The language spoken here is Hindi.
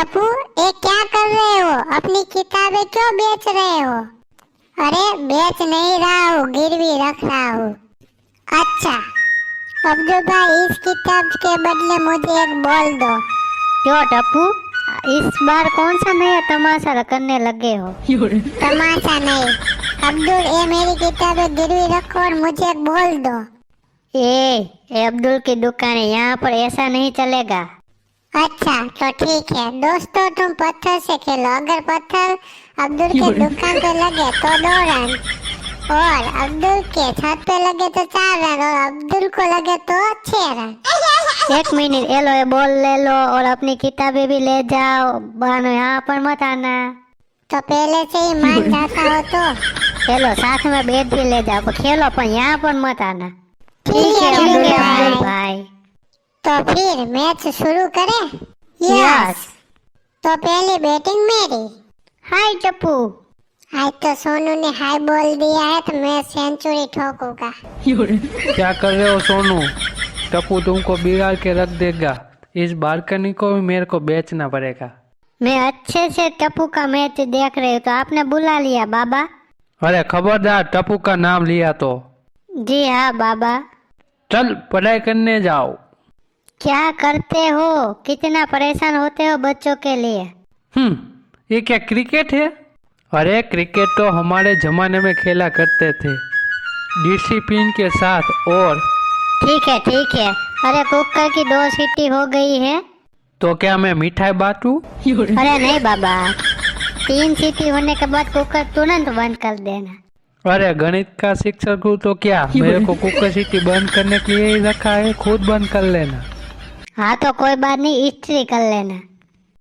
टप्पू, ये क्या कर रहे हो? अपनी किताबें क्यों बेच रहे हो? अरे बेच नहीं रहा हूँ, गिरवी रख रहा हूँ। अच्छा अब्दुल भाई, इस किताब के बदले मुझे एक बॉल दो। क्यों टप्पू, इस बार कौन सा नया तमाशा करने लगे हो? तमाशा नहीं अब्दुल, ये मेरी किताबें गिरवी रखो और मुझे एक बॉल दो। ए अब्दुल की दुकान है, यहाँ पर ऐसा नहीं चलेगा। अच्छा तो ठीक है दोस्तों, तुम पत्थर से खेलो। अगर पत्थर अब्दुल के दुकान पे लगे तो 2 रन, और अब्दुल के छत पे लगे तो 4 रन, और अब्दुल को लगे तो 6 रन। 1 मिनट, ये लो, ये बॉल ले लो और अपनी किताबें भी ले जाओ। बहनो यहाँ पर मत आना। तो पहले से ही मान जाता हो तो चलो साथ में बैट भी ले जाओ, खेलो पर यहाँ पर मत आना। ठीक है अब्दुल भाई। तो फिर मैच शुरू करें? यस। तो पहली बैटिंग मेरी। हाय टप्पू। आज तो सोनू ने हाई बॉल दिया है तो मैं सेंचुरी ठोकूंगा। क्या कर रहे हो सोनू? टप्पू तुमको बिगाड़ के रख देगा। इस बालकनी को भी मेरे को बेचना पड़ेगा। मैं अच्छे से टप्पू का मैच देख रही हूँ तो आपने बुला लिया बाबा। अरे खबरदार, टप्पू का नाम लिया तो। जी हाँ बाबा। चल पढ़ाई करने जाओ। क्या करते हो? कितना परेशान होते हो बच्चों के लिए। ये क्या क्रिकेट है? अरे क्रिकेट तो हमारे जमाने में खेला करते थे, डिसिप्लिन के साथ। और ठीक है ठीक है। अरे कुकर की 2 सीटी हो गई है। तो क्या मैं मिठाई बांटूं? अरे नहीं बाबा, 3 सीटी होने के बाद कुकर तुरंत बंद कर देना। अरे गणित का शिक्षक हूँ तो क्या मेरे को कुकर सीटी बंद करने के लिए ही रखा है? खुद बंद कर लेना। हाँ तो कोई बात नहीं, इस्त्री कर लेना।